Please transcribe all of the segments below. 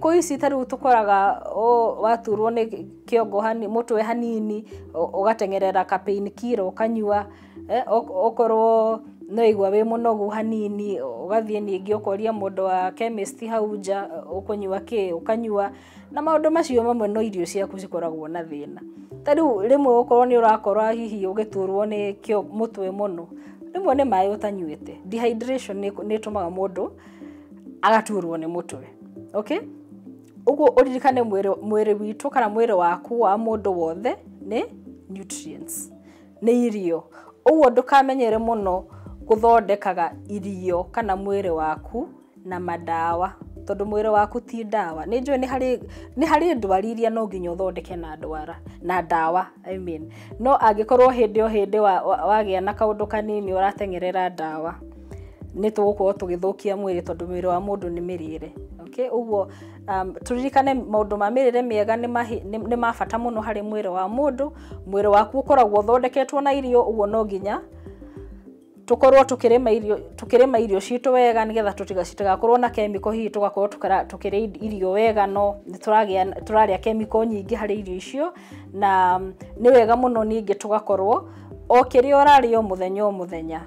thikũ ici taru tukoraga waturwo ni kiongo mutwe hanini ugatengerera kapain kiro ukanyua okorwo no igwa we munogu hanini ugathie ningi ukoria mundu wa chemist hauja ukunyua ukanyua na maundu macio mamwe no irio ciaku cikoragwo na thina taru rimwe ukorwo ni urakorwa hihi ugiturwo ni mutwe muno rimwe ni mai utanyuite dehydration ni tumaga mundu agaturwo ni mutwe okay ugo uririkane mwiri witu kana mwiri waku wa mundu wothe ni nutrients ni irio ugo ndukamenyere muno guthondekaga irio kana mwiri waku na madawa tondu mwiri waku ti dawa ni njwe ni hari ndwari iria no nginya uthondeke na ndwara na dawa no angikorwo hindi wagia na kaundu kanini uratengerera dawa ni tugukorwo tugithukia mwiri tondu mwiri wa mundu ni mirire okay uguo turirikane maundu ma mirire miega ni mabata muno hari mwiri wa mundu mwiri waku ukoragwo uthondeketwo na irio uguo no nginya tukorwo tukirema irio citu wega nigetha tutigakorwo na chemical hihi tugakorwo tukire irio wega no turaria chemical nyingi hari irio icio na ni wega muno ningi tugakorwo okiri orario muthenya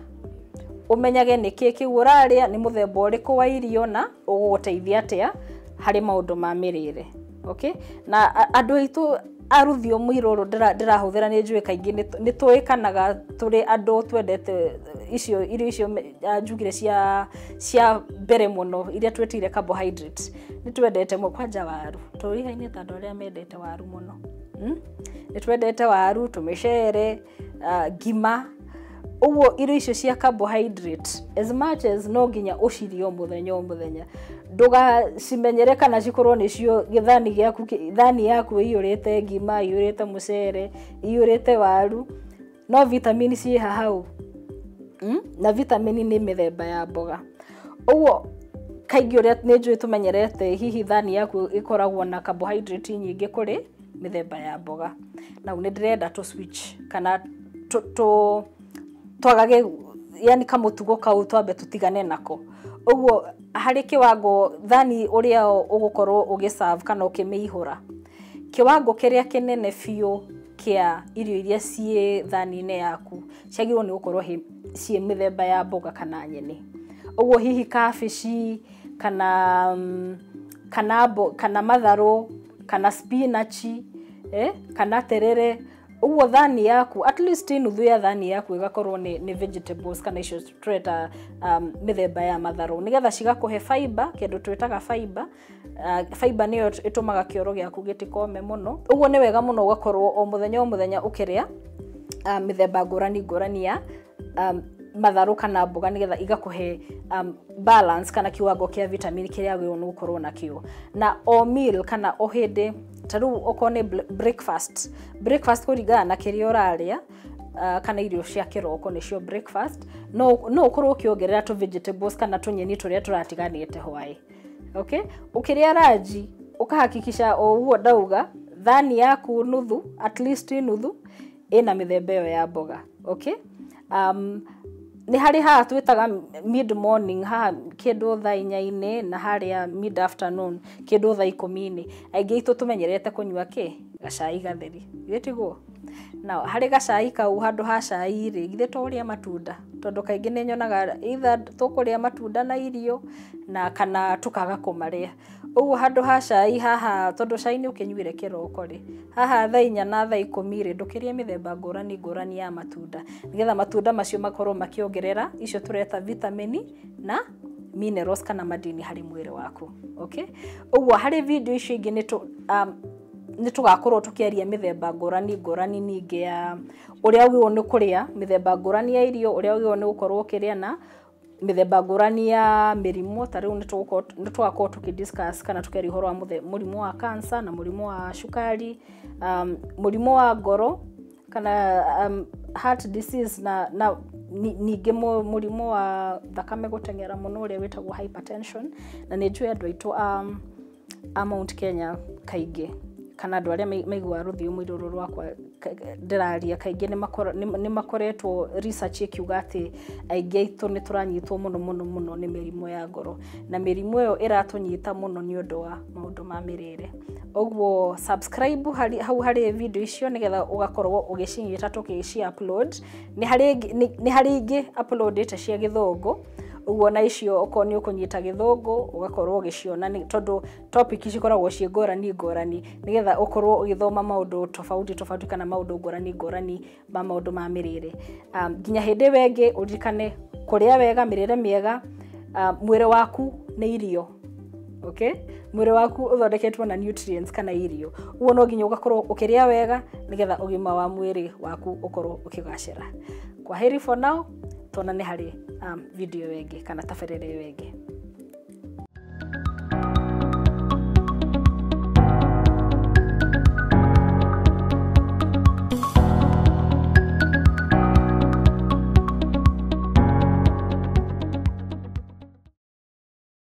umenyage niki kiu uraria ni muthemba uriku wa irio na uguteithia atia hari maundu ma mirire okay na andu aitu aruthio mwiroro ndirahuthira ni njui kaingi ni tuikanaga turi andu twendete irio icio njugire cia mbere muno iria twetire carbohydrates ni twendete kwanja waru turihaine ta andu aria mendete waru muno ni twendete waru tumicere ngima uguo irio icio cia carbohydrate as much as no nginya ucirio muthenya nduga cimenyere kana cikorwo nicio thani yaku iyurite ngima iyurite mucere iyurite waru no vitamin ci hau na vitamin ni mithemba ya mboga uguo kaingi uria ni njui tumenyerete hihi thani yaku ikoragwo na carbohydrate nyingi kuri mithemba ya mboga na ni ndirenda to switch kana twagage yani kamutugo kau twambe tutigane nako uguo hari kiwango thani uria ugukorwo ugiserve kana ukimihura kiwango kiria kinene fiu kia irio iria cie thani-ine yaku ciagirwo ni gukorwo cie mithemba ya mboga kana nyeni uguo hihi cabbage kana matharu kana spinach kana terere uguo thani yaku at least nuthu ya thani yaku igakorwo ni vegetables kana icio tureta mithemba ya matharu nigetha cigakuhe fiber kindu twetaga fiber niyo itumaga kioro giaku gitikome muno uguo ni wega muno ugakorwo o muthenya ukiria mithemba ngurani ya matharu kana mboga nigetha igakuhe balance kana kiwango kia vitamin kiria we unukorwo nakio na o meal kana o hindi taru okone breakfast kurigana na kiria uraria kana irio cia kiroko nicio breakfast no ukorwo ukiongerera to vegetables kana tunyeni turia turatiganite hwai okay ukiria raji ukahakikisha o huo dauga thani yaku nuthu at least nuthu ina mithemba ya mboga okay ni hari ha twitaga mid morning ha kindu thaa 4 na haria mid afternoon kindu thaa 10 aingi itu tumenyerete kunyua gacai gatheri gitiguo na hari gacai kau handu ha cai ri githe turia matunda tondu kaingi ni nyonaga either tukuria matunda na irio na kana tukaga kumaria uguo handu ha cai haha tondu cai ni ukinyuire kiroko ri haha thaa 4 na thaa 10 ri ndukirie mithemba ngurani ya matunda nigetha matunda macio makorwo makiongerera icio tureta vitamin na minerals kana madini hari mwiri waku okay uguo hari video icio ingi ni tugakorwo tukiaria mithemba ngurani ningi ya uria ugirwo ni kuria mithemba ngurani ya irio uria ugirwo ni gukorwo ukiria na mithemba ngurani ya mirimo tariu ni tugakorwo tukidiscuss kana tukeri horo wa murimu wa cancer na murimu wa shukari murimu wa ngoro kana heart disease na ningi murimu wa thakame gutengera muno uria witagwo hypertension na ni njui andu aitu Mount Kenya kaingi kana andu aria maigua ruthio mwiruru rwakwa ndiraria kaingĩ nĩ makoretwo research ikiuga atĩ aingĩ aitũ nĩ tũranyitwo mũno nĩ mĩrimũ ya ngoro, na mĩrimũ ĩyo ĩratũnyita mũno nĩ ũndũ wa maũndũ ma mĩrĩre. Ũguo subscribe hau harĩ video icio nĩgetha ũgakorwo ũgĩcinyita tũgĩci upload. Nĩ harĩ ingĩ uploadĩte cia Gĩthũngũ, ũguo na icio okorwo nĩ ũkũnyita Gĩthũngũ ũgakorwo ũgĩciona, tondũ topic cikoragwo ciĩ ngũrani nĩgetha ũkorwo ũgĩthoma maũndũ tofauti kana maũndũ ngũrani ma maũndũ ma mĩrĩre. Nginya hĩndĩ wengĩ ũririkane kũrĩa wega, mĩrĩre mĩega, mwĩrĩ waku nĩ irio. Okay? Mwĩrĩ waku ũthondeketwo na nutrients kana irio. Ũguo no nginya ũgakorwo ũkĩrĩa wega nĩgetha ũgima wa mwĩrĩ waku ũkorwo ũkĩgacĩra. Kwaheri for now, tuonane harĩ video wengĩ kana tabarĩra wengĩ.